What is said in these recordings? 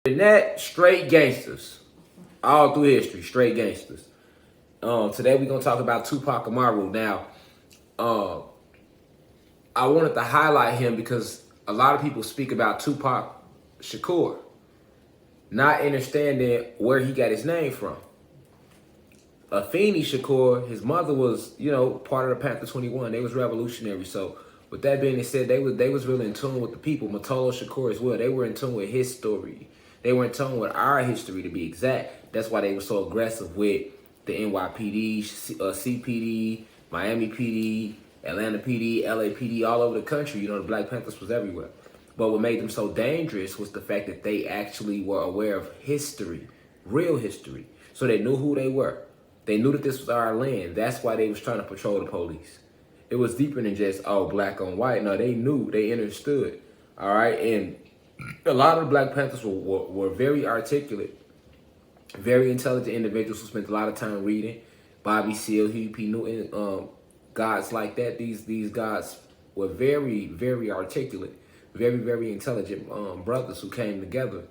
And that, straight gangsters. All through history, straight gangsters. Today we're going to talk about Tupac Amaru. Now, I wanted to highlight him because a lot of people speak about Tupac Shakur, not understanding where he got his name from. Afeni Shakur, his mother was, part of the Panther 21. They was revolutionary. So with that being said, they was really in tune with the people. Matolo Shakur as well. They were in tune with his story. They were in tune with our history, to be exact. That's why they were so aggressive with the NYPD, CPD, Miami PD, Atlanta PD, LAPD, all over the country. The Black Panthers was everywhere. But what made them so dangerous was the fact that they actually were aware of history, real history. So they knew who they were. They knew that this was our land. That's why they was trying to patrol the police. It was deeper than just, black on white. No, they knew, they understood. All right. And a lot of the Black Panthers were very articulate, very intelligent individuals who spent a lot of time reading. Bobby Seale, Huey P. Newton, guys like that. These guys were very, very articulate, very, very intelligent brothers who came together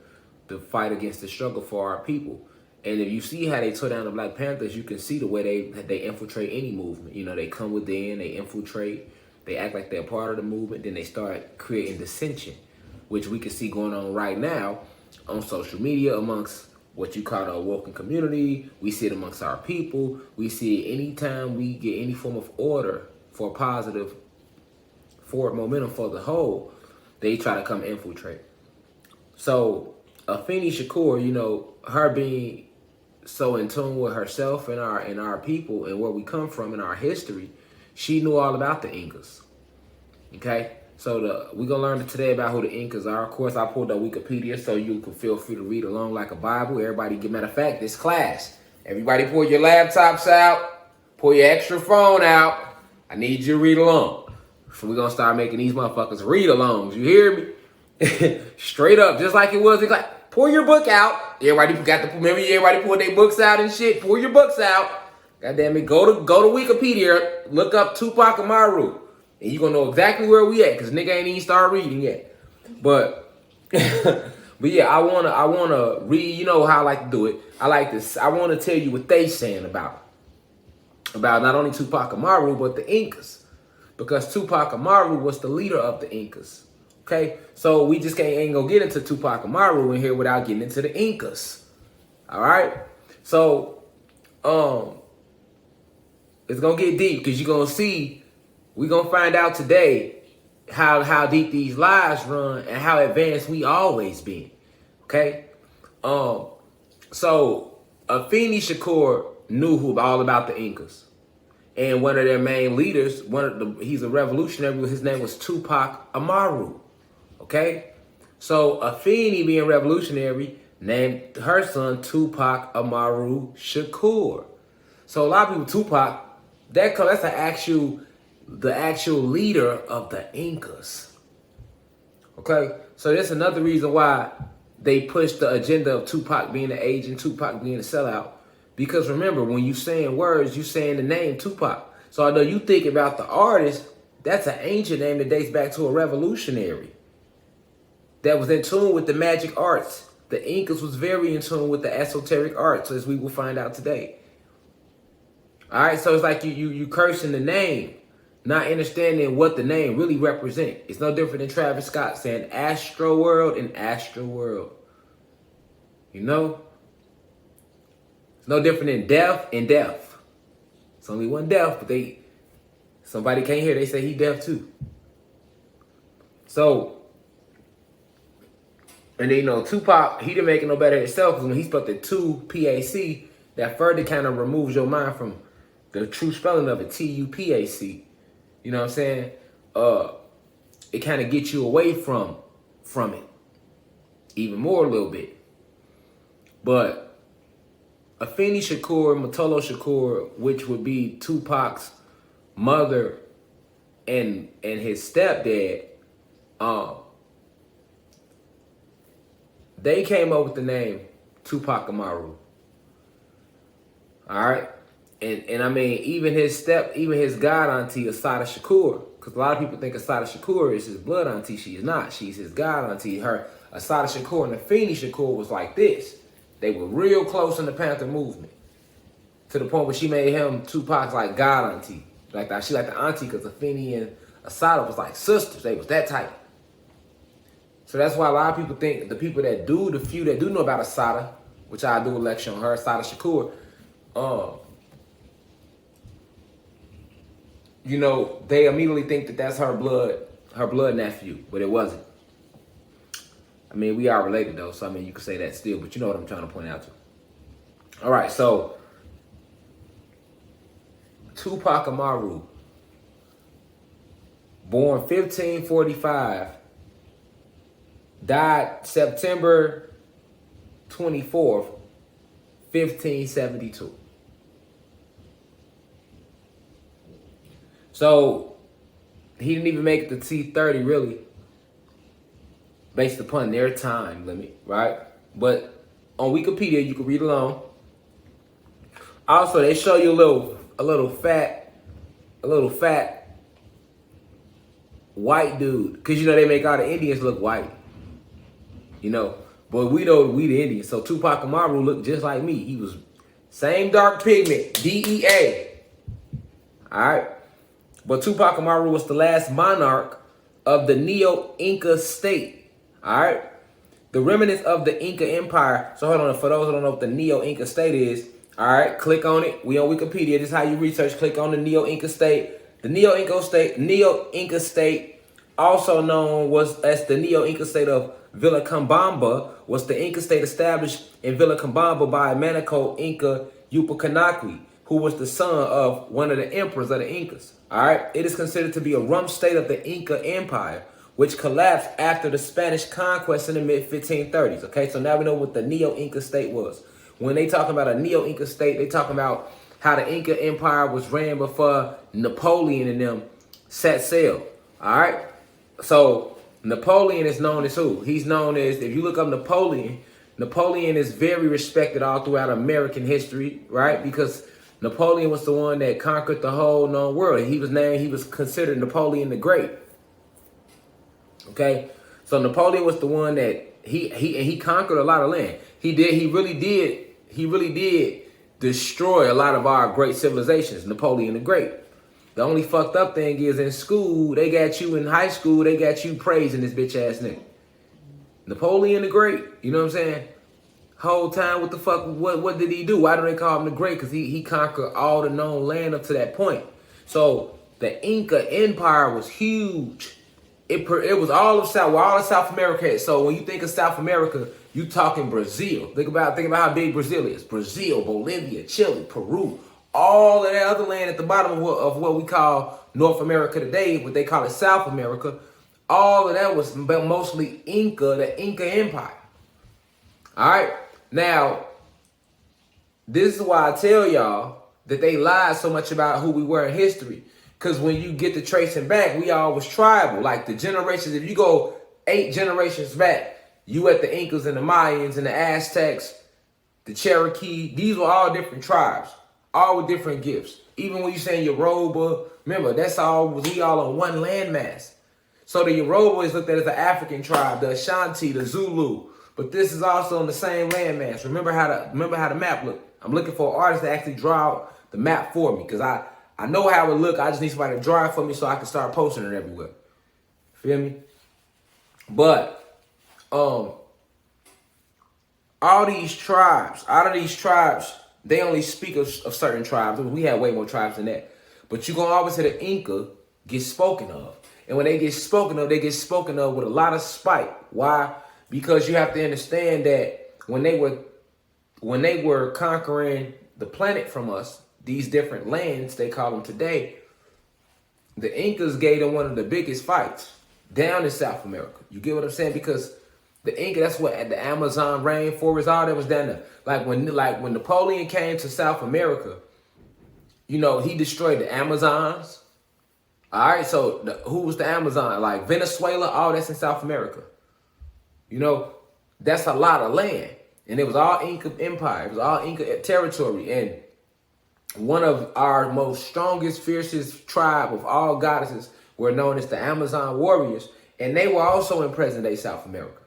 to fight against the struggle for our people. And if you see how they tore down the Black Panthers, you can see the way they infiltrate any movement. They come within, they infiltrate, they act like they're part of the movement, then they start creating dissension, which we can see going on right now on social media amongst what you call the awoken community. We see it amongst our people. We see it anytime we get any form of order for positive forward momentum for the whole, they try to come infiltrate. So Afeni Shakur, her being so in tune with herself and our people and where we come from in our history, she knew all about the Incas. Okay? So we're going to learn today about who the Incas are. Of course, I pulled up Wikipedia so you can feel free to read along like a Bible. Everybody, matter of fact, this class, everybody pull your laptops out, pull your extra phone out. I need you to read along. So we're going to start making these motherfuckers read alongs. You hear me? Straight up, just like it was in class. Pull your book out. Everybody pulled their books out and shit. Pull your books out. God damn it. Go to Wikipedia. Look up Tupac Amaru. And you're going to know exactly where we at. Because nigga ain't even started reading yet. But yeah, I wanna read, how I like to do it. I want to tell you what they saying about not only Tupac Amaru, but the Incas. Because Tupac Amaru was the leader of the Incas. Okay, so we just ain't gonna get into Tupac Amaru in here without getting into the Incas. All right, so it's gonna get deep because you're gonna see. We're gonna find out today how deep these lies run and how advanced we always been. Okay, so Afeni Shakur knew all about the Incas, and one of their main leaders, he's a revolutionary. His name was Tupac Amaru. Okay, so Afeni, being revolutionary, named her son Tupac Amaru Shakur. So a lot of people, Tupac, that's the actual leader of the Incas. Okay, so that's another reason why they pushed the agenda of Tupac being the agent, Tupac being a sellout. Because remember, when you saying words, you saying the name Tupac. So although you think about the artist, that's an ancient name that dates back to a revolutionary that was in tune with the magic arts. The Incas was very in tune with the esoteric arts, as we will find out today. All right, so it's like you cursing the name, not understanding what the name really represents. It's no different than Travis Scott saying Astro World and Astro World. It's no different than deaf and deaf. It's only one deaf, but somebody can't hear. They say he deaf too. So. And then, Tupac, he didn't make it no better himself because when he spelled the 2 PAC, that further kind of removes your mind from the true spelling of it, TUPAC. You know what I'm saying? It kind of gets you away from it even more a little bit. But Afeni Shakur, Matolo Shakur, which would be Tupac's mother and his stepdad, they came up with the name Tupac Amaru. All right. And I mean, even his god auntie, Asada Shakur, because a lot of people think Asada Shakur is his blood auntie. She is not. She's his god auntie. Assata Shakur and Afeni Shakur was like this. They were real close in the Panther movement. To the point where she made him Tupac's like god auntie. Like that, she like the auntie because Afeni and Assata was like sisters. They was that tight. So that's why a lot of people think the people that do, the few that do know about Assata, which I do a lecture on her, Assata Shakur, you know, they immediately think that that's her blood nephew, but it wasn't. I mean, we are related though, so I mean, you could say that still, but you know what I'm trying to point out to. All right, so Tupac Amaru, born 1545, died September 24th, 1572. So he didn't even make it to T30 really, based upon their time limit, right? But on Wikipedia, you can read along. Also, they show you a little fat white dude, because you know they make all the Indians look white, you know. But we know we the Indians. So Tupac Amaru looked just like me. He was same dark pigment, DEA. All right. But Tupac Amaru was the last monarch of the Neo-Inca state. All right. The remnants of the Inca Empire. So hold on, for those who don't know what the Neo-Inca state is, all right, click on it. We on Wikipedia. This is how you research. Click on the Neo-Inca state. The Neo-Inca state, also known as the Neo-Inca state of Vilcabamba, was the Inca state established in Vilcabamba by Manco Inca Yupanqui, who was the son of one of the emperors of the Incas. All right, it is considered to be a rump state of the Inca Empire, which collapsed after the Spanish conquest in the mid-1530s. Okay, so now we know what the Neo-Inca state was. When they talk about a Neo-Inca state, they talking about how the Inca Empire was ran before Napoleon and them set sail. All right, so Napoleon is known as who? He's known as, if you look up Napoleon, Napoleon is very respected all throughout American history, right? Because Napoleon was the one that conquered the whole known world. He was considered Napoleon the Great. Okay, so Napoleon was the one that he conquered a lot of land. He really did destroy a lot of our great civilizations. Napoleon the Great. The only fucked up thing is in school, they got you in high school, they got you praising this bitch ass nigga. Napoleon the Great, you know what I'm saying? Whole time, what the fuck, what did he do? Why do they call him the Great? Because he conquered all the known land up to that point. So the Inca Empire was huge. It was all of South America. So when you think of South America, you talking Brazil. Think about how big Brazil is. Brazil, Bolivia, Chile, Peru, all of that other land at the bottom of what we call North America today, what they call it South America. All of that was mostly Inca, the Inca Empire. All right. Now, this is why I tell y'all that they lied so much about who we were in history. Because when you get to tracing back, we all was tribal. Like the generations, if you go 8 generations back, you at the Incas and the Mayans and the Aztecs, the Cherokee, these were all different tribes, all with different gifts. Even when you say Yoruba, remember, we all on one landmass. So the Yoruba is looked at as the African tribe, the Ashanti, the Zulu, but this is also on the same landmass. Remember how the map look. I'm looking for an artist to actually draw out the map for me, because I know how it look. I just need somebody to draw it for me so I can start posting it everywhere. Feel me? But all these tribes, out of these tribes, they only speak of certain tribes. We have way more tribes than that. But you're going to always hear the Inca get spoken of. And when they get spoken of, they get spoken of with a lot of spite. Why? Because you have to understand that when they were conquering the planet from us, these different lands, they call them today, the Incas gave them one of the biggest fights down in South America. You get what I'm saying? Because the Inca, that's what, at the Amazon rainforest, all that was down there. Like when Napoleon came to South America, you know, he destroyed the Amazons. All right, so who was the Amazon? Like Venezuela, all that's in South America. You know, that's a lot of land. And it was all Inca Empire. It was all Inca territory. And one of our most strongest, fiercest tribe of all goddesses were known as the Amazon warriors. And they were also in present-day South America.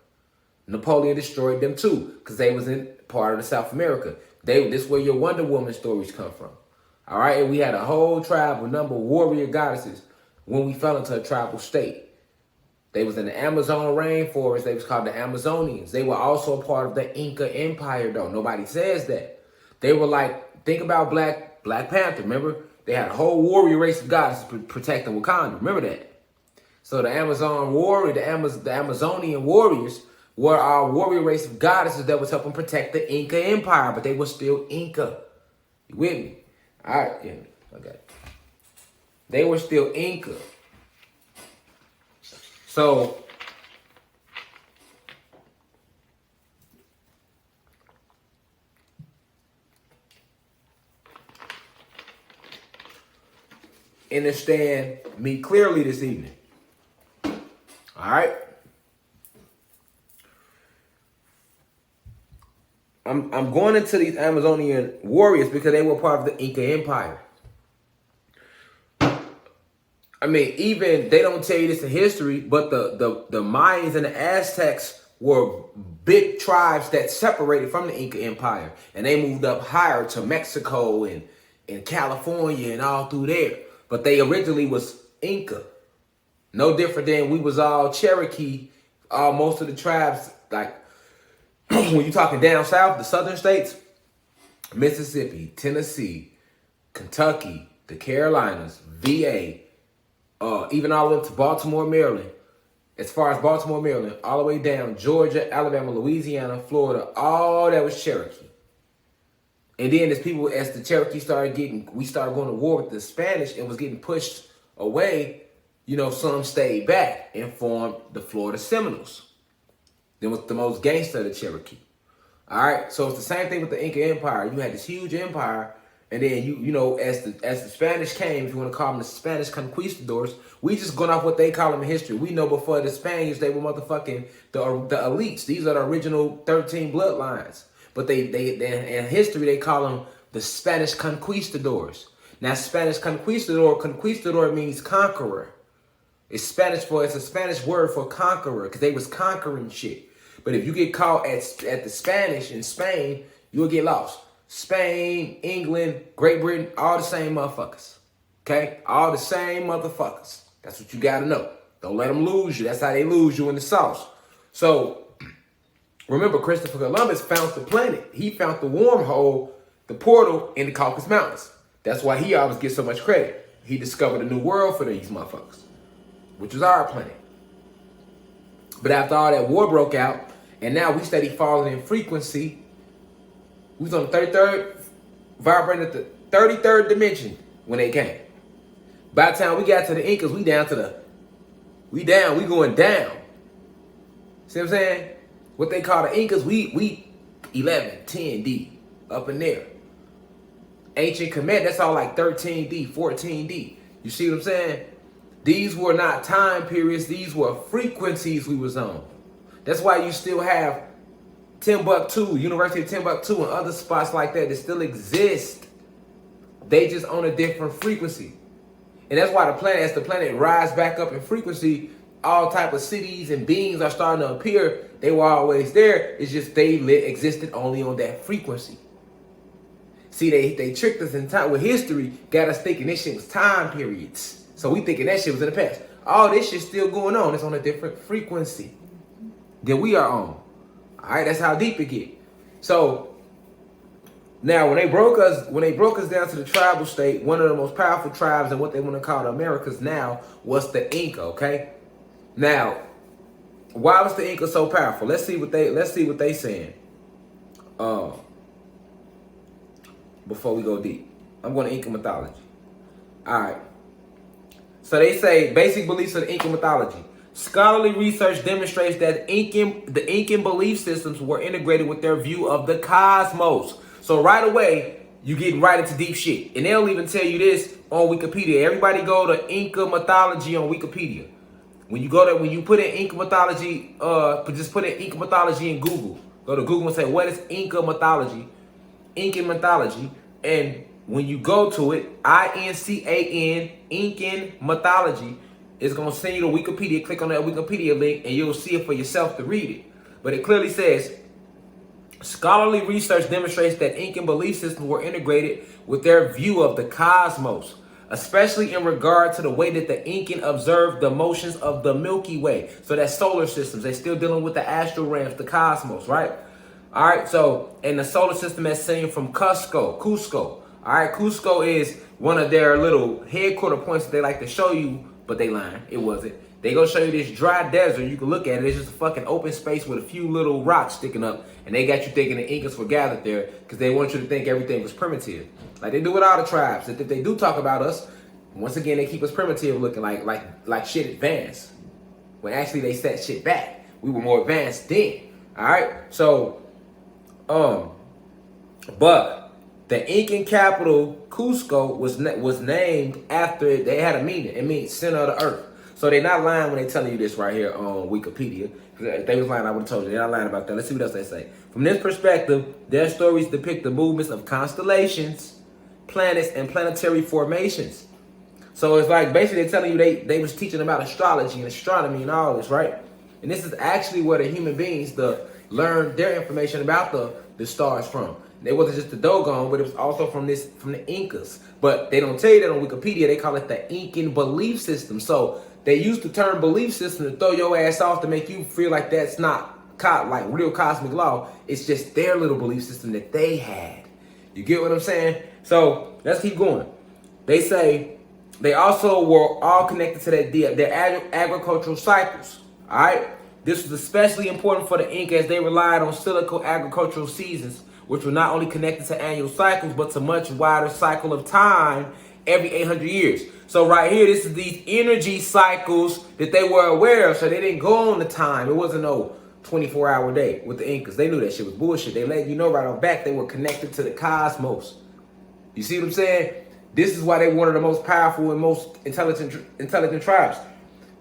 Napoleon destroyed them too, because they was in part of the South America. This is where your Wonder Woman stories come from. All right, and we had a whole tribe, a number of warrior goddesses when we fell into a tribal state. They was in the Amazon rainforest. They was called the Amazonians. They were also a part of the Inca Empire, though. Nobody says that. They were like, think about Black Panther, remember? They had a whole warrior race of goddesses protecting Wakanda. Remember that? So the Amazon warrior, the Amazonian warriors were our warrior race of goddesses that was helping protect the Inca Empire, but they were still Inca. You with me? All right, yeah, okay. They were still Inca. So, understand me clearly this evening. All right? I'm going into these Amazonian warriors because they were part of the Inca Empire. I mean, even they don't tell you this in history, but the Mayans and the Aztecs were big tribes that separated from the Inca Empire, and they moved up higher to Mexico and California and all through there. But they originally was Inca. No different than we was all Cherokee. Most of the tribes, like when you talking down south, the southern states, Mississippi, Tennessee, Kentucky, the Carolinas, VA, even all the way up to Baltimore, Maryland. As far as Baltimore, Maryland, all the way down Georgia, Alabama, Louisiana, Florida, all that was Cherokee. And then as the Cherokee we started going to war with the Spanish and was getting pushed away, you know, some stayed back and formed the Florida Seminoles. Then was the most gangster of the Cherokee. All right, so it's the same thing with the Inca Empire. You had this huge empire, and then you know, as the Spanish came, if you want to call them the Spanish conquistadors, we just going off what they call them in history. We know before the Spaniards, they were motherfucking the elites. These are the original 13 bloodlines. But they in history, they call them the Spanish conquistadors. Now, Spanish conquistador means conqueror. It's a Spanish word for conqueror, because they was conquering shit. But if you get caught at the Spanish in Spain, you'll get lost. Spain, England, Great Britain, all the same motherfuckers. Okay? All the same motherfuckers. That's what you gotta know. Don't let them lose you. That's how they lose you in the sauce. So, remember, Christopher Columbus found the planet. He found the wormhole, the portal in the Caucasus Mountains. That's why he always gets so much credit. He discovered a new world for these motherfuckers, which was our planet. But after all that war broke out, and now we steady falling in frequency, we was on the 33rd, vibrating at the 33rd dimension when they came. By the time we got to the Incas, we going down. See what I'm saying? What they call the Incas, we 11, 10D, up in there. Ancient Kemet, that's all like 13D, 14D. You see what I'm saying? These were not time periods. These were frequencies we was on. That's why you still have Timbuktu, University of Timbuktu, and other spots like that still exist. They just on a different frequency. And that's why as the planet rise back up in frequency, all type of cities and beings are starting to appear. They were always there. It's just they existed only on that frequency. See, they tricked us in time with history, got us thinking this shit was time periods. So we thinking that shit was in the past. All this shit's still going on. It's on a different frequency than we are on. All right, that's how deep it get. So now when they broke us down to the tribal state, one of the most powerful tribes and what they want to call the Americas now was the Inca. Okay, now why was the Inca so powerful? Let's see what they saying. Before we go deep, I'm going to Inca mythology. All right. So they say basic beliefs of the Inca mythology. Scholarly research demonstrates that the Incan belief systems were integrated with their view of the cosmos. So right away, you get right into deep shit. And they'll even tell you this on Wikipedia. Everybody go to Inca mythology on Wikipedia. When you put in Inca mythology, just put in Inca mythology in Google. Go to Google and say, what is Inca mythology? Incan mythology. And when you go to it, INCAN, Incan mythology, it's going to send you to Wikipedia. Click on that Wikipedia link and you'll see it for yourself to read it. But it clearly says, scholarly research demonstrates that Incan belief systems were integrated with their view of the cosmos, especially in regard to the way that the Incan observed the motions of the Milky Way. So that's solar systems. They're still dealing with the astral realms, the cosmos, right? All right, so in the solar system as seen from Cusco. All right, Cusco is one of their little headquarter points that they like to show you, but they lying. It wasn't. They gonna show you this dry desert. You can look at it. It's just a fucking open space with a few little rocks sticking up, and they got you thinking the Incas were gathered there because they want you to think everything was primitive, like they do with all the tribes. That if they do talk about us, once again they keep us primitive, looking like shit advanced, when actually they set shit back. We were more advanced then. All right, so but the Incan capital Cusco was named after it. They had a meaning. It means center of the earth. So they're not lying when they telling you this right here on Wikipedia. If they was lying, I would have told you. They're not lying about that. Let's see what else they say. From this perspective, their stories depict the movements of constellations, planets, and planetary formations. So it's like basically they're telling you they was teaching about astrology and astronomy and all this, right? And this is actually where the human beings learned their information about the stars from. It wasn't just the Dogon, but it was also from the Incas. But they don't tell you that on Wikipedia. They call it the Incan belief system. So they used the term belief system to throw your ass off to make you feel like that's not like real cosmic law. It's just their little belief system that they had. You get what I'm saying? So let's keep going. They say they also were all connected to their agricultural cycles. All right? This was especially important for the Inca as they relied on cyclical agricultural seasons, which were not only connected to annual cycles, but to much wider cycle of time every 800 years. So right here, this is these energy cycles that they were aware of. So they didn't go on the time. It wasn't no 24-hour day with the Incas. They knew that shit was bullshit. They let you know right off back they were connected to the cosmos. You see what I'm saying? This is why they were one of the most powerful and most intelligent tribes.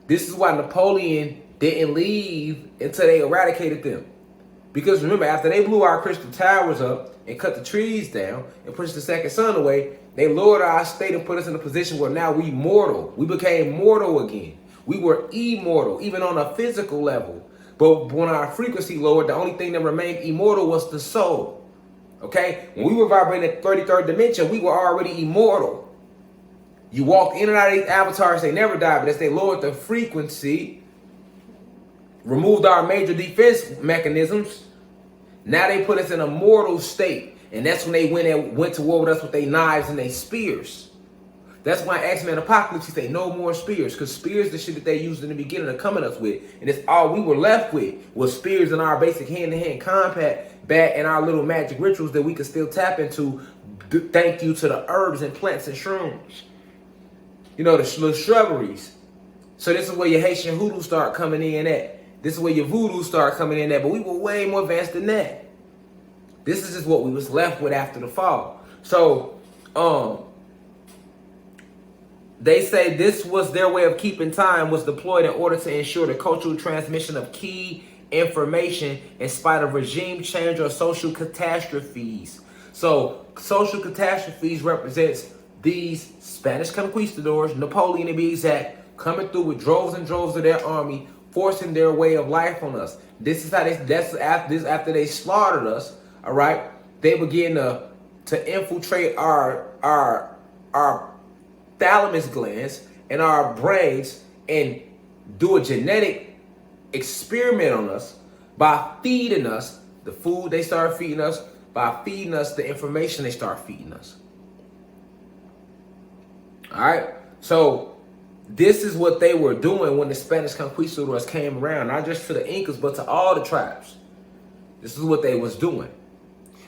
This is why Napoleon didn't leave until they eradicated them. Because remember, after they blew our crystal towers up and cut the trees down and pushed the second sun away, they lowered our state and put us in a position where now we mortal. We became mortal again. We were immortal, even on a physical level. But when our frequency lowered, the only thing that remained immortal was the soul. Okay? When we were vibrating at 33rd dimension, we were already immortal. You walked in and out of these avatars, they never died, but as they lowered the frequency, removed our major defense mechanisms, now they put us in a mortal state. And that's when they went to war with us with their knives and their spears. That's why X-Men Apocalypse, he say no more spears, because spears the shit that they used in the beginning of coming us with. And it's all we were left with was spears and our basic hand-to-hand combat bat and our little magic rituals that we could still tap into, thank you to the herbs and plants and shrooms. You know, the little shrubberies. So this is where your Haitian hoodoo start coming in at. This is where your voodoo start coming in at. But we were way more advanced than that. This is just what we was left with after the fall. So, they say this was their way of keeping time, was deployed in order to ensure the cultural transmission of key information in spite of regime change or social catastrophes. So, social catastrophes represents these Spanish conquistadors, Napoleon to be exact, coming through with droves and droves of their army, forcing their way of life on us. This is how after they slaughtered us. All right, they begin to infiltrate our thalamus glands and our brains and do a genetic experiment on us by feeding us the food they start feeding us, by feeding us the information they start feeding us. All right, so this is what they were doing when the Spanish conquistadors came around, not just to the Incas, but to all the tribes. This is what they was doing.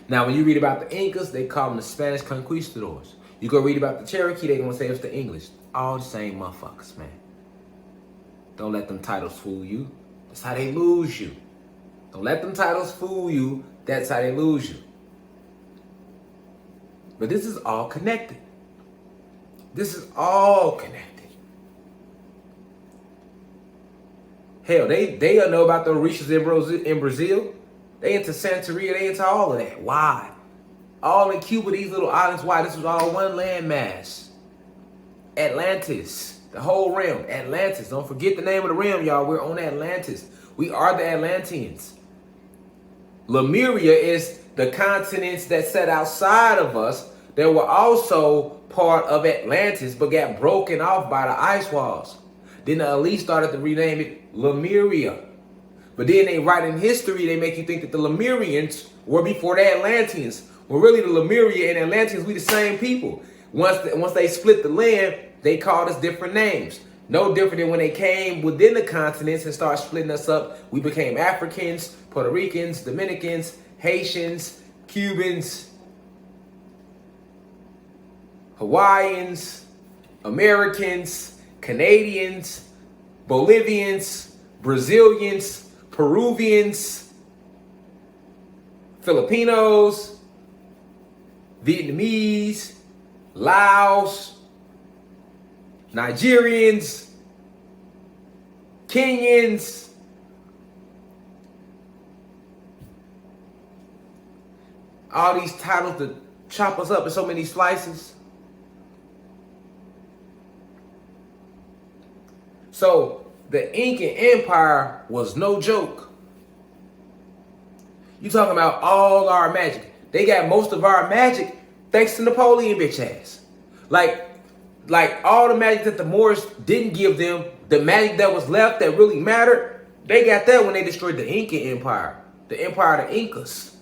Now, when you read about the Incas, they call them the Spanish conquistadors. You go read about the Cherokee, they're going to say it's the English. All the same motherfuckers, man. Don't let them titles fool you. That's how they lose you. Don't let them titles fool you. That's how they lose you. But this is all connected. This is all connected. Hell, they know about the Orishas in Brazil. They into Santeria, they into all of that. Why? All in Cuba, these little islands, why? This was all one landmass. Atlantis, the whole realm, Atlantis. Don't forget the name of the realm, y'all. We're on Atlantis. We are the Atlanteans. Lemuria is the continents that sat outside of us that were also part of Atlantis but got broken off by the ice walls. Then the elite started to rename it Lemuria. But then they write in history, they make you think that the Lemurians were before the Atlanteans. Well, really, the Lemuria and Atlanteans, we the same people. Once they split the land, they called us different names. No different than when they came within the continents and started splitting us up. We became Africans, Puerto Ricans, Dominicans, Haitians, Cubans, Hawaiians, Americans, Canadians, Bolivians, Brazilians, Peruvians, Filipinos, Vietnamese, Laos, Nigerians, Kenyans, all these titles to chop us up in so many slices. So the Incan Empire was no joke. You talking about all our magic. They got most of our magic thanks to Napoleon bitch ass. Like all the magic that the Moors didn't give them, the magic that was left that really mattered, they got that when they destroyed the Incan Empire. The Empire of the Incas.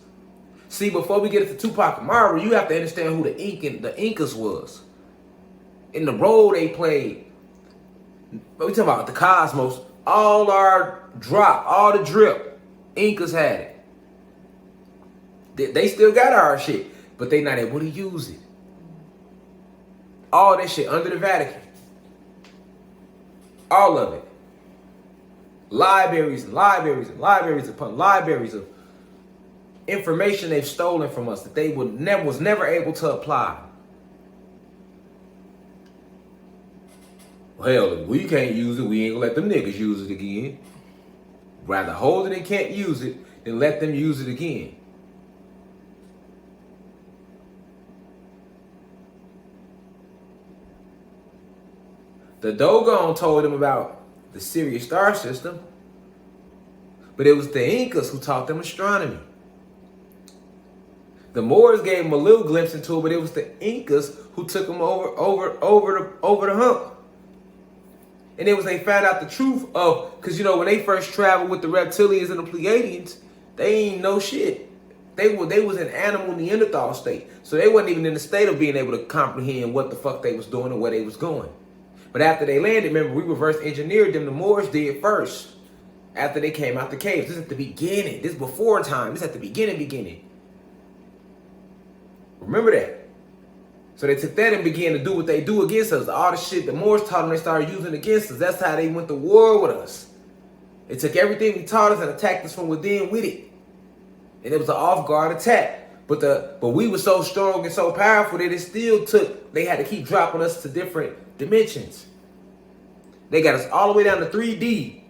See, before we get into Tupac Amaru, you have to understand who the Incas was. And the role they played. But we talking about the cosmos. All our drop, all the drip, Incas had it. They still got our shit, but they not able to use it. All that shit under the Vatican. All of it. Libraries and libraries and libraries upon libraries of information they've stolen from us that they was never able to apply. Well, hell, if we can't use it, we ain't gonna let them niggas use it again. Rather hold it and can't use it than let them use it again. The Dogon told them about the Sirius star system, but it was the Incas who taught them astronomy. The Moors gave them a little glimpse into it, but it was the Incas who took them over the hump. And it was they found out the truth of, because you know when they first traveled with the reptilians and the Pleiadians, they ain't no shit. They was an animal Neanderthal state, so they wasn't even in the state of being able to comprehend what the fuck they was doing and where they was going. But after they landed, remember, we reverse engineered them. The Moors did first. After they came out the caves. This is at the beginning. This is before time. This is at the beginning. Remember that. So they took that and began to do what they do against us. All the shit the Moors taught them, they started using against us. That's how they went to war with us. They took everything we taught us and attacked us from within with it. And it was an off-guard attack. But we were so strong and so powerful that it still took, they had to keep dropping us to different dimensions. They got us all the way down to 3D.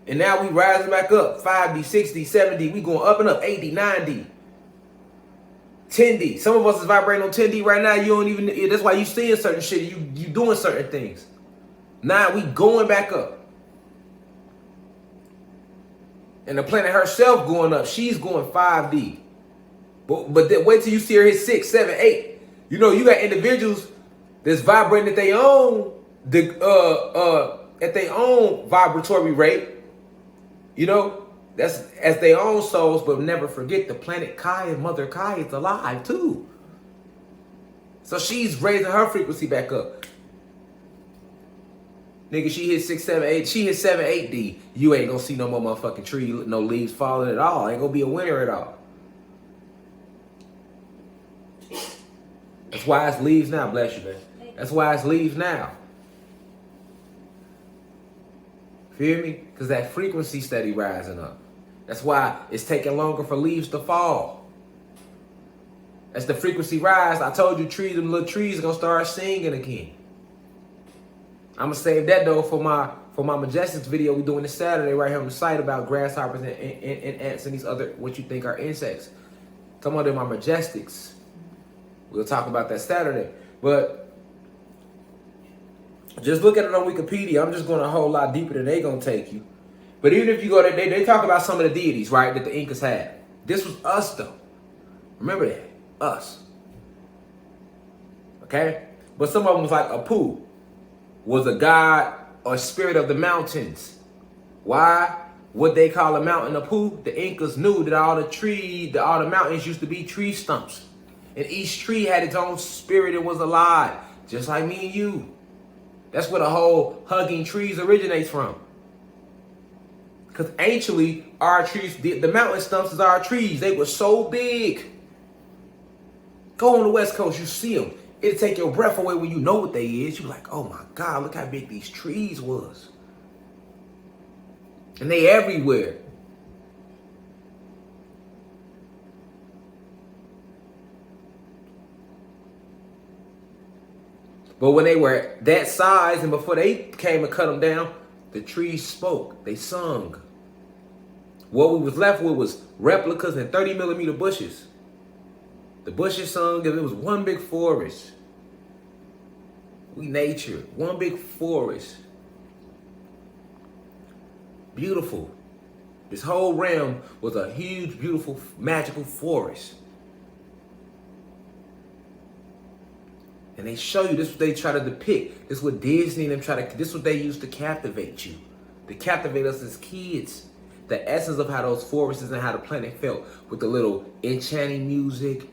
And now we rising back up. 5D, 6D, 7D. We going up and up. 8D, 9D. 10D. Some of us is vibrating on 10D right now. You don't even, that's why you seeing certain shit. You doing certain things. Now we going back up. And the planet herself going up. She's going 5D. But then wait till you see her hit 6, 7, 8. You know, you got individuals that's vibrating at their own vibratory rate. You know, that's as their own souls, but never forget the planet Kaya, Mother Kaya, is alive too. So she's raising her frequency back up. Nigga, she hit 6, 7, 8. She hit 7, 8D. You ain't gonna see no more motherfucking tree, no leaves falling at all. Ain't gonna be a winter at all. That's why it's leaves now. Bless you, man. That's why it's leaves now. Feel me? Because that frequency steady rising up. That's why it's taking longer for leaves to fall. As the frequency rise, I told you them little trees are gonna start singing again. I'm gonna save that though for my Majestics video we doing this Saturday right here on the site about grasshoppers and ants and these other what you think are insects. Some of them are Majestics. We'll talk about that Saturday. But just look at it on Wikipedia. I'm just going a whole lot deeper than they going to take you. But even if you go there, they talk about some of the deities, right, that the Incas had. This was us though. Remember that. Us. Okay? But some of them was like Apu was a god or spirit of the mountains. Why? What they call a mountain Apu, the Incas knew that all the mountains used to be tree stumps. And each tree had its own spirit and was alive. Just like me and you. That's where the whole hugging trees originates from. Because anciently, our trees, the mountain stumps is our trees. They were so big. Go on the West Coast, you see them. It'll take your breath away when you know what they is. You're like, oh my God, look how big these trees was. And they everywhere. But when they were that size and before they came and cut them down, the trees spoke. They sung. What we was left with was replicas and 30-millimeter bushes. The bushes sung and it was one big forest. We nature, one big forest. Beautiful. This whole realm was a huge, beautiful, magical forest. And they show you, this is what they try to depict. This is what Disney and them this is what they used to captivate you. To captivate us as kids. The essence of how those forests and how the planet felt. With the little enchanting music.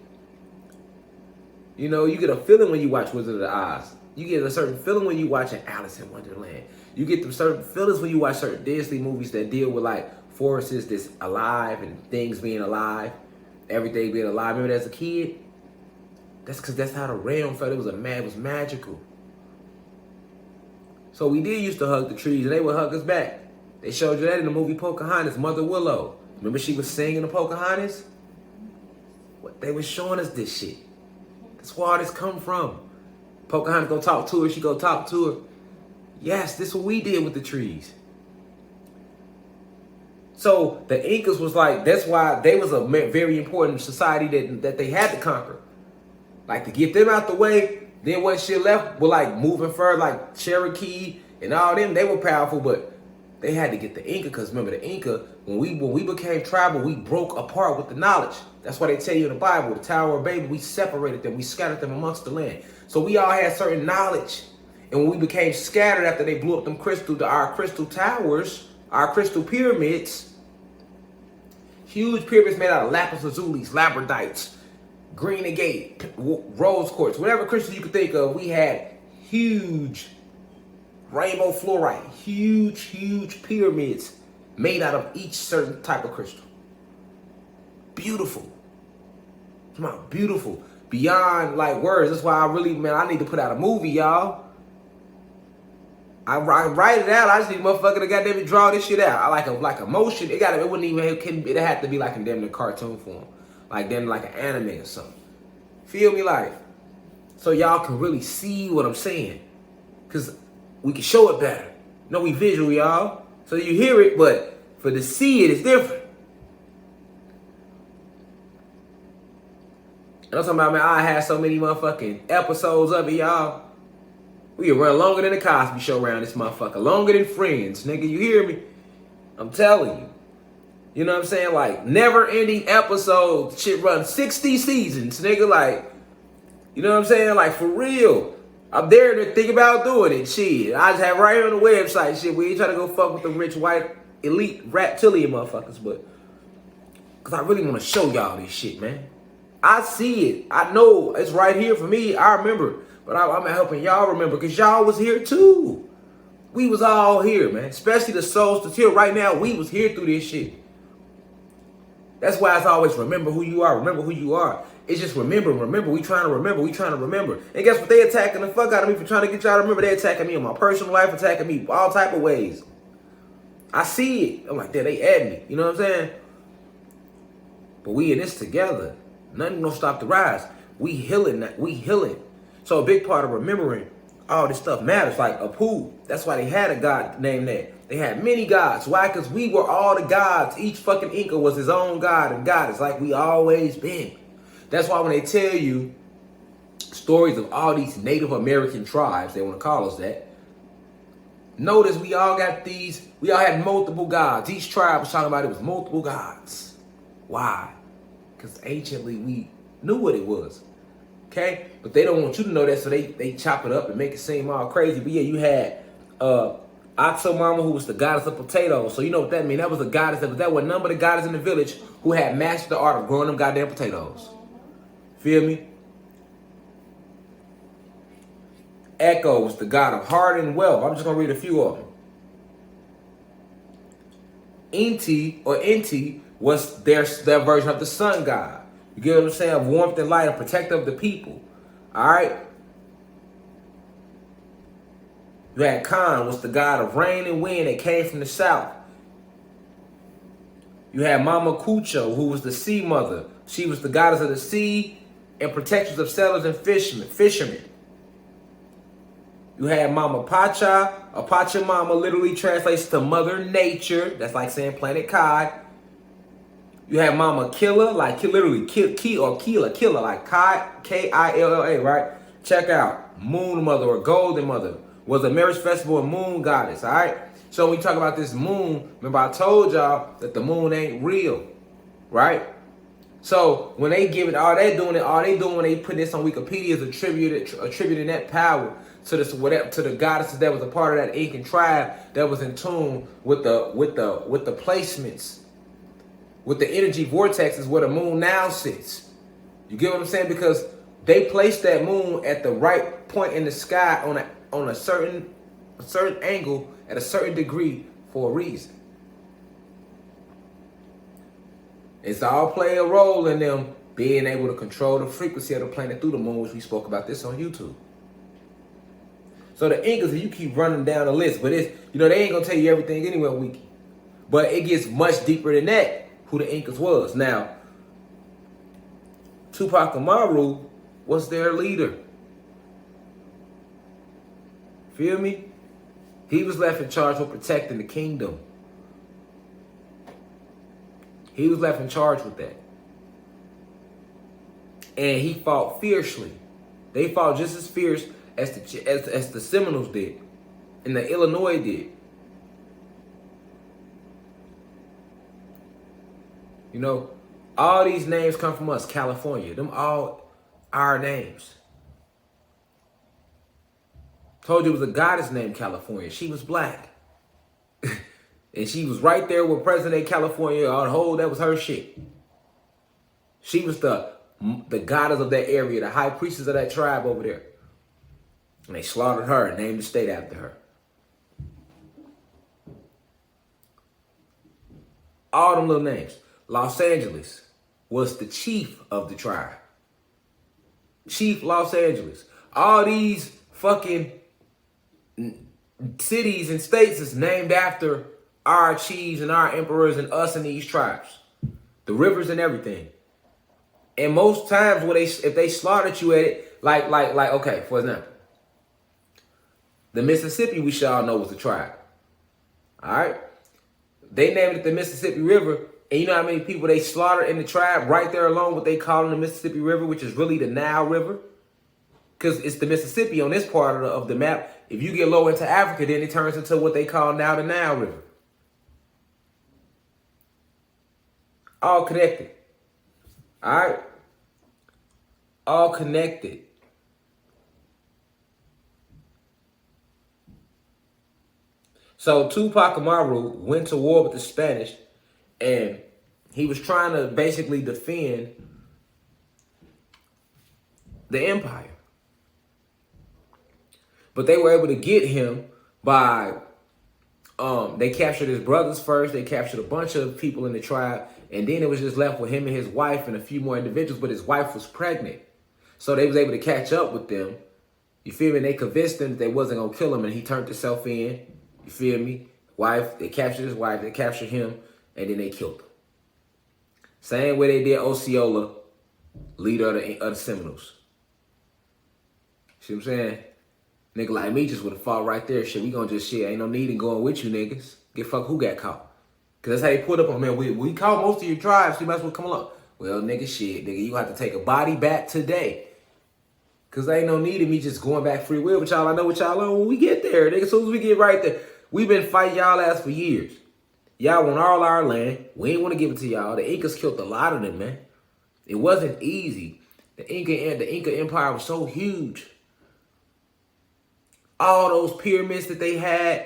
You know, you get a feeling when you watch Wizard of Oz. You get a certain feeling when you watch Alice in Wonderland. You get them certain feelings when you watch certain Disney movies that deal with like forests that's alive and things being alive. Everything being alive. Remember as a kid? That's because that's how the realm felt. It was magical. So we did used to hug the trees and they would hug us back. They showed you that in the movie Pocahontas, Mother Willow. Remember she was singing the Pocahontas? What, they were showing us this shit. That's where all this come from. Pocahontas go talk to her, she go talk to her. Yes, this is what we did with the trees. So the Incas was like, that's why they was a very important society that they had to conquer. Like to get them out the way, then what shit left were like moving further, like Cherokee and all them, they were powerful, but they had to get the Inca, because remember the Inca, when we became tribal, we broke apart with the knowledge. That's why they tell you in the Bible, the Tower of Babel, we separated them, we scattered them amongst the land. So we all had certain knowledge. And when we became scattered after they blew up them our crystal towers, our crystal pyramids, huge pyramids made out of lapis lazulis, labradites, green agate, rose quartz, whatever crystal you could think of, we had huge rainbow fluorite, huge pyramids made out of each certain type of crystal. Beautiful. Come on, beautiful. Beyond like words. That's why I need to put out a movie, y'all. I write it out. I just need a motherfucker to goddamn draw this shit out. I like a motion. It had to be like in damn cartoon form. Like then like an anime or something. Feel me, like, so y'all can really see what I'm saying. Cause we can show it better. No, we visual, y'all. So you hear it, but for to see it, it's different. And I'm talking about, man, I had so many motherfucking episodes of it, y'all. We can run longer than the Cosby Show around this motherfucker. Longer than Friends, nigga. You hear me? I'm telling you. You know what I'm saying? Like, never-ending episodes. Shit run 60 seasons, nigga. Like, you know what I'm saying? Like, for real. I'm there to think about doing it. Shit. I just have right here on the website. Shit, we ain't trying to go fuck with the rich, white, elite reptilian motherfuckers, but because I really want to show y'all this shit, man. I see it. I know it's right here for me. I remember. But I'm helping y'all remember because y'all was here too. We was all here, man. Especially the souls that's here right now. We was here through this shit. That's why it's always remember who you are. Remember who you are. It's just remember. We trying to remember. And guess what? They attacking the fuck out of me for trying to get y'all to remember. They attacking me in my personal life, attacking me all type of ways. I see it. I'm like, they at me. You know what I'm saying? But we in this together. Nothing gonna stop the rise. We healing. So a big part of remembering all this stuff matters. Like Apu. That's why they had a god named that. They had many gods. Why? Because we were all the gods. Each fucking Inca was his own god and goddess, like we always been. That's why when they tell you stories of all these Native American tribes, they want to call us that. Notice we all had multiple gods. Each tribe was talking about it was multiple gods. Why? Because anciently we knew what it was. Okay? But they don't want you to know that, so they chop it up and make it seem all crazy. But yeah, you had Oxomama, who was the goddess of potatoes. So you know what that means. That was a goddess. That was none but the goddess in the village who had mastered the art of growing them goddamn potatoes. Feel me? Echo was the god of heart and wealth. I'm just going to read a few of them. Inti was their version of the sun god. You get what I'm saying? Of warmth and light, a protector of the people. All right? You had Khan, was the god of rain and wind that came from the south. You had Mama Cucho, who was the sea mother. She was the goddess of the sea and protectors of sailors and fishermen. You had Mama Pacha. A Pachamama literally translates to Mother Nature. That's like saying Planet Kai. You had Mama Killa, like literally Killa, like Killa, right? Check out. Moon Mother or Golden Mother was a marriage festival and moon goddess, all right? So when we talk about this moon, remember I told y'all that the moon ain't real, right? So when they give it, all they doing when they put this on Wikipedia is attributing that power to this to the goddesses that was a part of that Incan tribe that was in tune with the placements, with the energy vortexes where the moon now sits. You get what I'm saying? Because they placed that moon at the right point in the sky on a certain angle at a certain degree for a reason. It's all play a role in them being able to control the frequency of the planet through the moon, which we spoke about this on YouTube. So the Incas, you keep running down the list, but they ain't gonna tell you everything anyway, Wiki. But it gets much deeper than that, who the Incas was. Now, Tupac Amaru was their leader. Feel me? He was left in charge of protecting the kingdom. He was left in charge with that. And he fought fiercely. They fought just as fierce as the Seminoles did. And the Illinois did. You know, all these names come from us, California. Them all our names. Told you it was a goddess named California. She was black. And she was right there with President California. That was her shit. She was the goddess of that area, the high priestess of that tribe over there. And they slaughtered her and named the state after her. All them little names. Los Angeles was the chief of the tribe. Chief Los Angeles. All these fucking cities and states is named after our chiefs and our emperors and us and these tribes. The rivers and everything. And most times if they slaughtered you at it, like, okay, for example, the Mississippi, we should all know, was a tribe. All right? They named it the Mississippi River. And you know how many people they slaughtered in the tribe right there along what they call the Mississippi River, which is really the Nile River? Because it's the Mississippi on this part of the map. If you get low into Africa, then it turns into what they call now the Nile River. All connected. All right? All connected. So Tupac Amaru went to war with the Spanish, and he was trying to basically defend the empire. But they were able to get him by, they captured his brothers first, they captured a bunch of people in the tribe, and then it was just left with him and his wife and a few more individuals, but his wife was pregnant. So they was able to catch up with them. You feel me? And they convinced him that they wasn't going to kill him, and he turned himself in. You feel me? Wife, they captured his wife, they captured him, and then they killed him. Same way they did Osceola, leader of the Seminoles. See what I'm saying? Nigga like me just would have fought right there. Shit, we gonna just shit. Ain't no need in going with you niggas. Get fuck who got caught. Cause that's how they put up on, man. We caught most of your tribes, so you might as well come along. Well, nigga, shit, nigga, you have to take a body back today. Cause there ain't no need of me just going back free will with y'all. I know what y'all on when we get there, nigga. As soon as we get right there. We've been fighting y'all ass for years. Y'all want all our land. We ain't want to give it to y'all. The Incas killed a lot of them, man. It wasn't easy. The Inca Empire was so huge. All those pyramids that they had,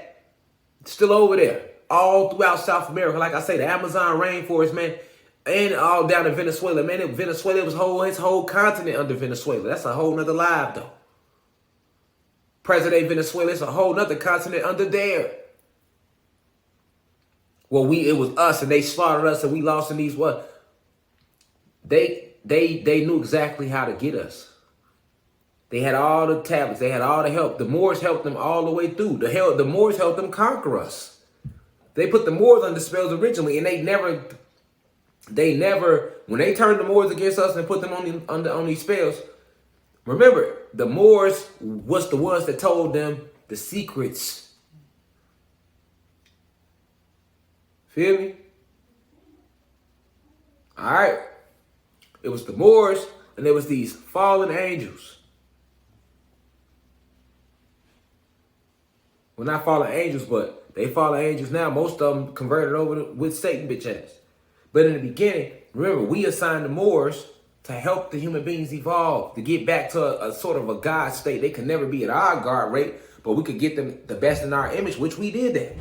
still over there. All throughout South America. Like I say, the Amazon rainforest, man. And all down in Venezuela. Man, Venezuela was his whole continent under Venezuela. That's a whole nother live, though. Present-day Venezuela, it's a whole nother continent under there. Well, it was us, and they slaughtered us, and we lost in these what? They knew exactly how to get us. They had all the tablets. They had all the help. The Moors helped them all the way through. The Moors helped them conquer us. They put the Moors under spells originally, and they never, when they turned the Moors against us and put them on these spells, remember, the Moors was the ones that told them the secrets. Feel me? All right. It was the Moors, and there was these fallen angels. Well, not fallen angels, but they fallen angels now. Most of them converted over with Satan, bitch ass. But in the beginning, remember, we assigned the Moors to help the human beings evolve, to get back to a sort of a God state. They could never be at our God rate, but we could get them the best in our image, which we did that.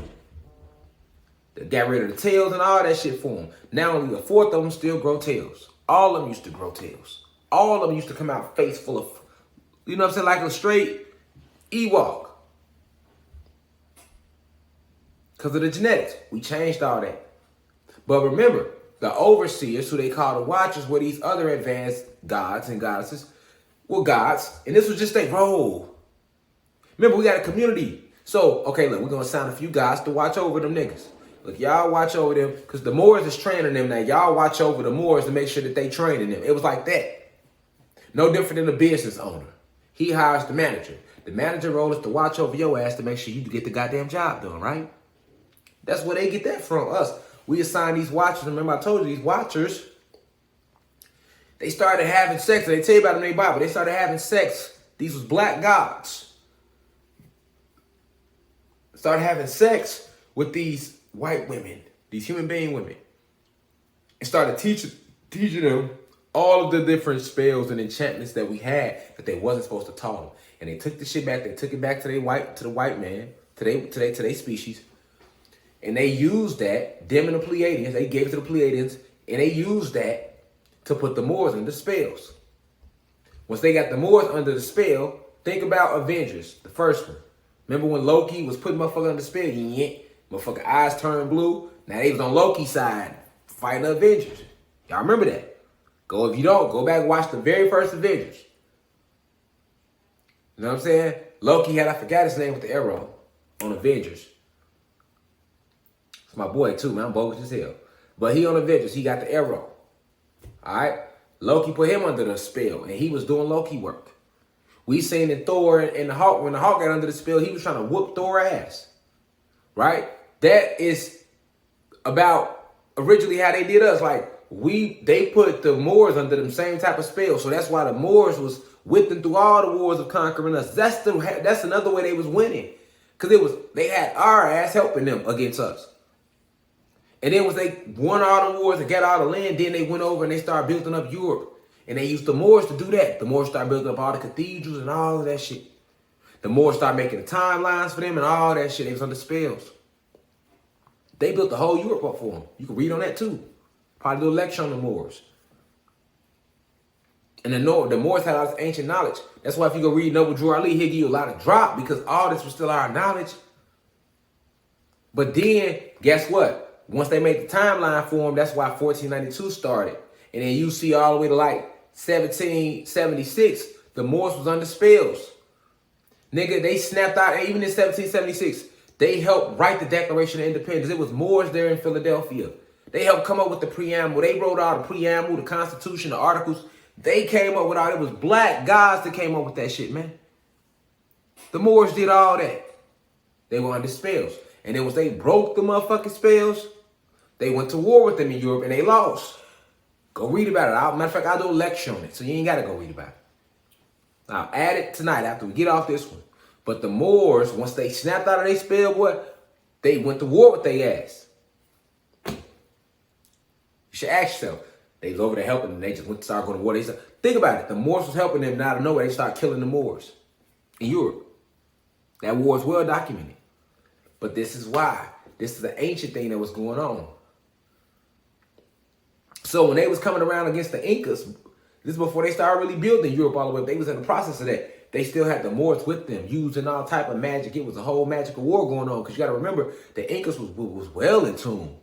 They got rid of the tails and all that shit for them. Now only a fourth of them still grow tails. All of them used to grow tails. All of them used to come out face full of, you know what I'm saying, like a straight Ewok. Because of the genetics. We changed all that. But remember, the overseers, who they call the watchers, were these other advanced gods and goddesses. Well, gods. And this was just their role. Remember, we got a community. So, okay, look, we're going to assign a few guys to watch over them niggas. Look, y'all watch over them, because the Moors is training them now. Y'all watch over the Moors to make sure that they training them. It was like that. No different than a business owner. He hires the manager. The manager role is to watch over your ass to make sure you get the goddamn job done, right? That's where they get that from, us. We assign these watchers. Remember, I told you, these watchers, they started having sex. They tell you about them in the Bible. They started having sex. These was black gods. Started having sex with these white women, these human being women. And started teaching them all of the different spells and enchantments that we had that they wasn't supposed to taught them. And they took the shit back. They took it back to the white man, to their species. And they used that, them and the Pleiadians, they gave it to the Pleiadians, and they used that to put the Moors under spells. Once they got the Moors under the spell, think about Avengers, the first one. Remember when Loki was putting motherfucker under the spell? Yeah, motherfucker eyes turned blue. Now they was on Loki's side, fighting the Avengers. Y'all remember that? If you don't, go back and watch the very first Avengers. You know what I'm saying? Loki had, I forgot his name with the arrow on Avengers. My boy too, man. I'm bogus as hell. But he on Avengers. He got the arrow. All right? Loki put him under the spell, and he was doing Loki work. We seen in Thor and the Hulk, when the Hulk got under the spell, he was trying to whoop Thor ass. Right? That is about originally how they did us. Like, they put the Moors under them same type of spell. So that's why the Moors was with them through all the wars of conquering us. That's another way they was winning. Because they had our ass helping them against us. And then once they won all the wars and got all the land, then they went over and they started building up Europe. And they used the Moors to do that. The Moors started building up all the cathedrals and all of that shit. The Moors started making the timelines for them and all that shit. They was under spells. They built the whole Europe up for them. You can read on that too. Probably do a lecture on the Moors. And the Moors had all this ancient knowledge. That's why if you go read Noble Drew Ali, he'll give you a lot of drop because all this was still our knowledge. But then, guess what? Once they made the timeline for them, that's why 1492 started. And then you see all the way to like 1776, the Moors was under spells. Nigga, they snapped out, even in 1776, they helped write the Declaration of Independence. It was Moors there in Philadelphia. They helped come up with the preamble. They wrote out the preamble, the Constitution, the articles. They came up with all, it was black guys that came up with that shit, man. The Moors did all that. They were under spells. And then once they broke the motherfucking spells, they went to war with them in Europe and they lost. Go read about it. Matter of fact, I'll do a lecture on it, so you ain't got to go read about it. I'll add it tonight after we get off this one. But the Moors, once they snapped out of their spell, boy, they went to war with their ass. You should ask yourself, They was over there helping them. They just went to start going to war. Think about it. The Moors was helping them, and out of nowhere, they started killing the Moors in Europe. That war is well documented. But this is why. This is an ancient thing that was going on. So when they was coming around against the Incas, this is before they started really building Europe all the way. They was in the process of that. They still had the Moors with them, using all type of magic. It was a whole magical war going on. Because you got to remember, the Incas was well in tune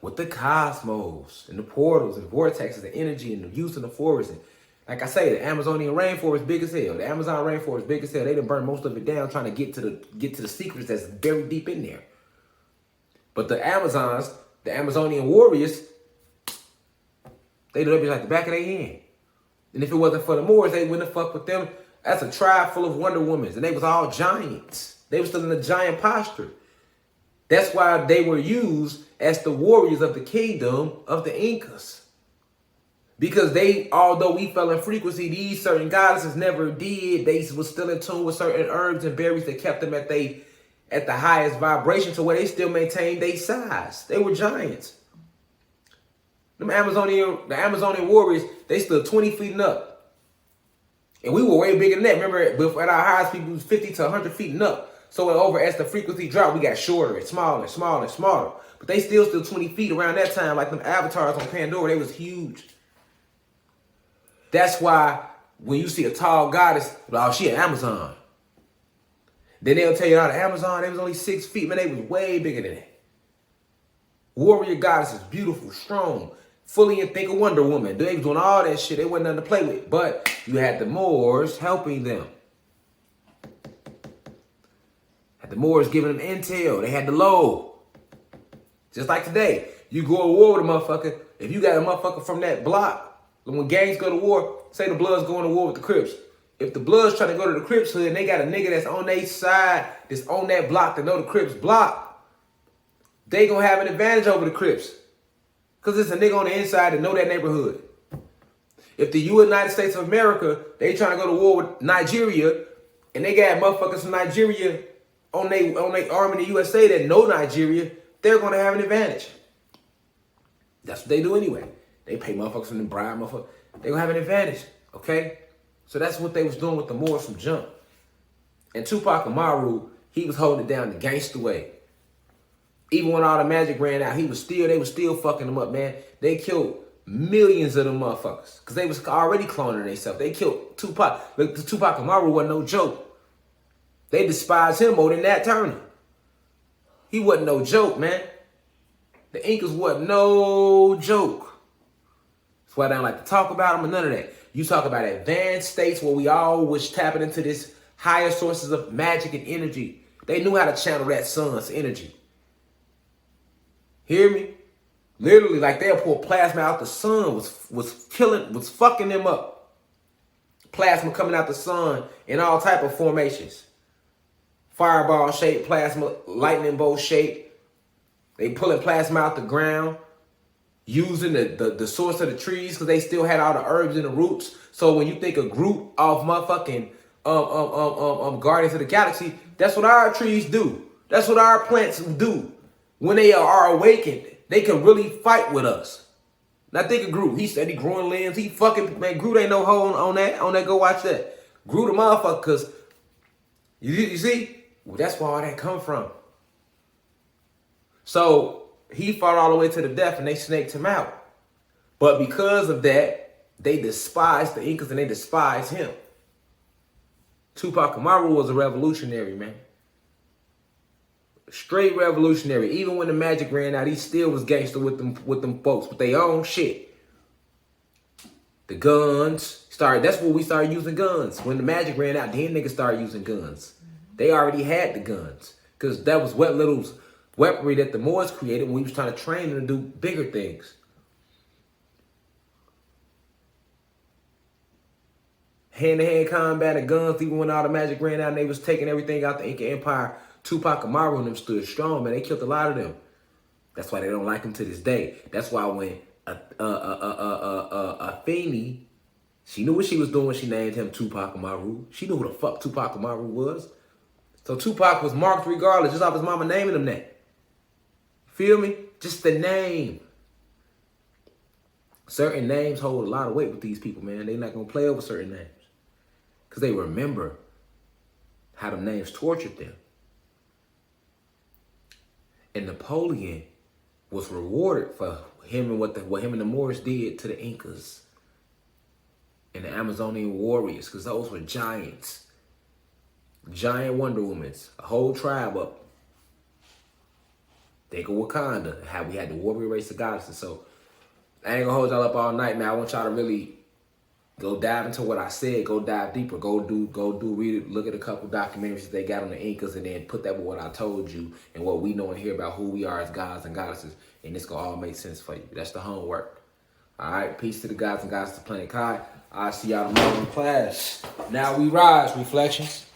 with the cosmos and the portals and vortexes, the energy and the use of the forest. And like I say, the Amazonian rainforest big as hell. The Amazon rainforest big as hell. They done burned most of it down trying to get to the secrets that's buried deep in there. But the Amazons, the Amazonian warriors, they did it like the back of their hand. And if it wasn't for the Moors, they wouldn't have fucked with them. That's a tribe full of Wonder Womans, and they was all giants. They were still in the giant posture. That's why they were used as the warriors of the kingdom of the Incas. Because they, although we fell in frequency, these certain goddesses never did. They was still in tune with certain herbs and berries that kept them at the highest vibration to where they still maintained their size. They were giants. The Amazonian warriors, they stood 20 feet and up. And we were way bigger than that. Remember, at our highest, people was 50 to 100 feet and up. So as the frequency dropped, we got shorter and smaller and smaller and smaller. But they still 20 feet around that time, like them avatars on Pandora. They was huge. That's why when you see a tall goddess, oh, she an Amazon. Then they'll tell you, the Amazon, they was only 6 feet. Man, they was way bigger than that. Warrior goddesses, beautiful, strong, fully in think of Wonder Woman. They was doing all that shit. They wasn't nothing to play with. But you had the Moors helping them. Had the Moors giving them intel. They had the low. Just like today. You go to war with a motherfucker. If you got a motherfucker from that block, when gangs go to war, say the Bloods going to war with the Crips. If the Bloods trying to go to the Crips hood and they got a nigga that's on their side, that's on that block that know the Crips block, they gonna have an advantage over the Crips. Because it's a nigga on the inside that know that neighborhood. If the United States of America, they trying to go to war with Nigeria, and they got motherfuckers from Nigeria on they arm in the USA that know Nigeria, they're gonna have an advantage. That's what they do anyway. They pay motherfuckers from the bribe, motherfucker. They gonna have an advantage, okay? So that's what they was doing with the Moors from jump. And Tupac Amaru, he was holding it down the gangster way. Even when all the magic ran out, they was still fucking them up, man. They killed millions of them motherfuckers. Because they was already cloning themselves. They killed Tupac. Look, the Tupac Amaru wasn't no joke. They despised him more than Nat Turner. He wasn't no joke, man. The Incas wasn't no joke. That's why I don't like to talk about them or none of that. You talk about advanced states where we all was tapping into this higher sources of magic and energy. They knew how to channel that sun's energy. Hear me? Literally, like they'll pull plasma out the sun, was fucking them up. Plasma coming out the sun in all type of formations. Fireball shape, plasma, lightning bolt shape. They pulling plasma out the ground, using the source of the trees because they still had all the herbs and the roots. So when you think of Groot off motherfucking Guardians of the Galaxy, that's what our trees do. That's what our plants do. When they are awakened, they can really fight with us. Now think of Groot. He said he growing limbs. He fucking, man, Groot ain't no hoe on that. Go watch that. Groot a motherfucker, because you see? Well, that's where all that come from. So he fought all the way to the death and they snaked him out. But because of that, they despised the Incas and they despised him. Tupac Amaru was a revolutionary, man. Straight revolutionary. Even when the magic ran out, he still was gangster with them folks, with their own shit. The guns started. That's when we started using guns. When the magic ran out, then niggas started using guns. They already had the guns because that was what little weaponry that the Moors created when we was trying to train them to do bigger things. Hand-to-hand combat of guns, even when all the magic ran out and they was taking everything out the Inca Empire. Tupac Amaru and them stood strong, man. They killed a lot of them. That's why they don't like him to this day. That's why when Afeni, she knew what she was doing when she named him Tupac Amaru. She knew who the fuck Tupac Amaru was. So Tupac was marked regardless, just off his mama naming him that. Feel me? Just the name. Certain names hold a lot of weight with these people, man. They're not going to play over certain names because they remember how the names tortured them. And Napoleon was rewarded for him and what him and the Moors did to the Incas and the Amazonian warriors, because those were giants. Giant Wonder Womans, a whole tribe up. Think of Wakanda, how we had the warrior race of goddesses. So I ain't gonna hold y'all up all night, man. I want y'all to really go dive into what I said. Go dive deeper. Go read it. Look at a couple documentaries that they got on the Incas, and then put that with what I told you and what we know and hear about who we are as gods and goddesses, and it's gonna all make sense for you. That's the homework. All right. Peace to the gods and goddesses of Planet Kai. I'll see y'all tomorrow in class. Now we rise. Reflections.